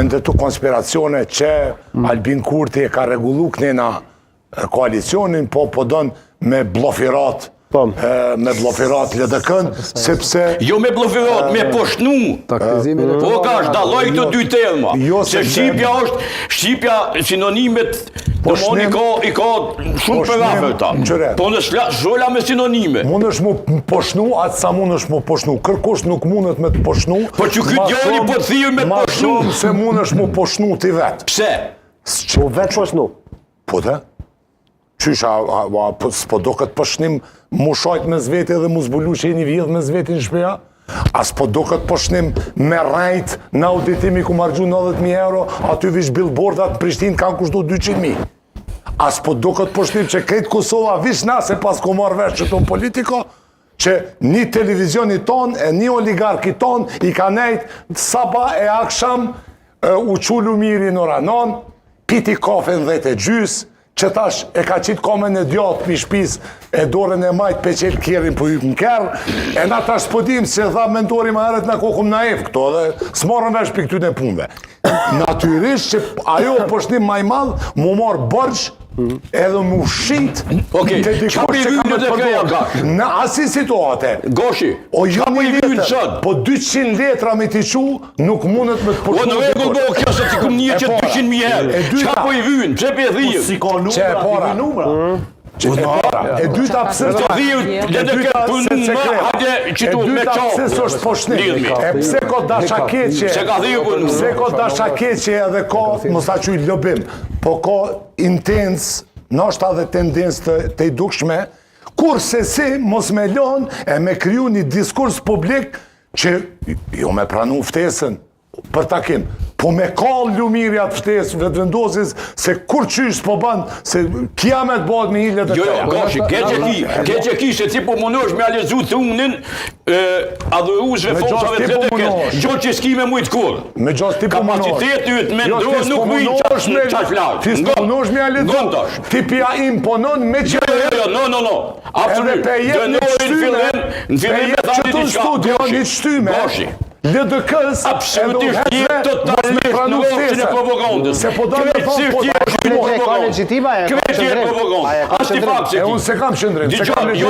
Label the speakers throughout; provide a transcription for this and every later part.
Speaker 1: me ndërtu konspiracione që Albin Kurti e ka regullu kënena koalicionin, po donë me blofirat LDK-n, sepse...
Speaker 2: Jo me blofirat, me poshnu. Po ka është daloj këtë dy terma. Se Shqipja sinonimet të mon i ka shumë përrafër ta. Po në shola me sinonime.
Speaker 1: Mund është mu poshnu, atë sa mund është mu poshnu. Kërkush nuk mundet me të poshnu.
Speaker 2: Po që këtë gjoni po të thirë me të poshnu.
Speaker 1: Ma shumë se mund është mu poshnu ti vetë.
Speaker 2: Pse?
Speaker 1: Po vetë poshnu. Po dhe? Qysha, s'po do këtë poshnim mu shajt me zveti dhe mu zbulu që e një vjedh me zveti në shpeja? A s'po do këtë poshnim me rajt në auditimi ku margju 90.000 euro, aty vish billboardat në Prishtinë kanë kushtu 200.000? A s'po do këtë poshnim që krejt Kosova vish nase pas ko marrë vesh që tonë politiko, që një televizioni ton e një oligarki ton i ka nejt saba e aksham u qullu miri në ranon, piti kafe në 10:30, që tash e ka qitë komen e djatë për shpis e dorën e majtë pe qelë kjerin për hypë në kërë, e na tash s'podim se dha mentori ma heret në kohëm naif këto dhe s'marën vesh për këtyne punve. Natyrisht që ajo poshtim maj madh mu marë bërgj edhe mu shqit
Speaker 2: të dikush që ka me të përdojnë.
Speaker 1: Në asi situate.
Speaker 2: Goshi,
Speaker 1: qa po i vynë sëtë? Po 200 letra me t'i qu nuk mundet me të poshtu.
Speaker 2: O në regull bo kjo se t'i këm një që 200.000 herë. Qa po i vynë? Pse për dhijë?
Speaker 3: Si ka numra,
Speaker 1: E dyta pëse
Speaker 2: të dhijë, dhe këtë punë më, hajde që tu me qau.
Speaker 1: E dyta pëse së është poshnim. E pse ko dasha keqe.
Speaker 2: Pse ka dhijë punë.
Speaker 1: Pse ko dasha keqe edhe ko, mos ta quj lobim, po ko intens, nështë edhe tendens të i dukshme, kurse si mos me lon e me kryu një diskurs publik që jo me pranu ftesën për takim, po me kall lumirja të ftesë vetëvendosis se kur qysh po ban, se kiamet bëhet me hillet e
Speaker 2: Jo, gashi, keqe ki, se ti po mundosh me alezu thunin adhuruzve fosave të DK, gjo që s'ki me mujtë kur.
Speaker 1: Me gjo ti po mundosh.
Speaker 2: Kapacitetë ytë me ndronë nuk mujtë qaflarë.
Speaker 1: Ti s'po mundosh me alezu. Ti pja imponon me që...
Speaker 2: No. Absolut. Në fillim me thani diqka. Gashi.
Speaker 1: LDK-s
Speaker 2: absolutisht jetë totalisht në ofqin e propagandës.
Speaker 1: Se po do me thonë po ta
Speaker 2: propagandë. Kretë jetë propagandë. Ashtë i fakë se ki.
Speaker 1: E unë se kam shëndrim.
Speaker 2: Jo.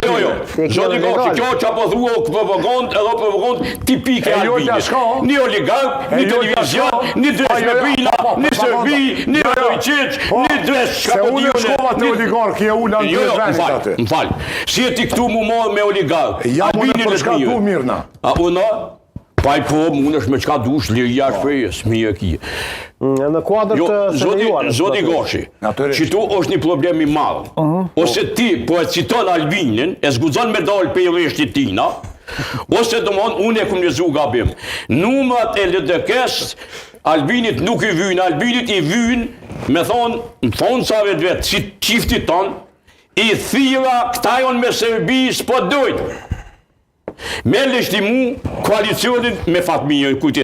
Speaker 2: Zoti Gashi, kjo që apo thua propagandë edhe propagandë tipike Albinit. Një oligark, një televizion, një dres me pina, një Serbi, një Rojqic, një dres
Speaker 1: Se unë e shkova të oligark, je ulla në të venit aty.
Speaker 2: Më falë. Si e ti këtu mu marë me oligark?
Speaker 1: Ja mu në përshkatu mirëna.
Speaker 2: A una? Pa i po, mund është me qka dush, lirja shprejës, mi e kje.
Speaker 3: Në kuadrë të semejuar.
Speaker 2: Zoti Gashi, që tu është një problemi madhë. Ose ti, po e citon Albinin, e zguzon me dalë pe i reshtit tina, ose do mënë, unë e këmë njëzu gabim. Numrat e LDK-s, Albinit nuk i vynë, Albinit i vynë, me thonë, në thonë sa vetë vetë, si qifti tonë, i thira këta jonë me Serbi s'po dojtë. Me lështimu koalicionin me Fatmijën kujti.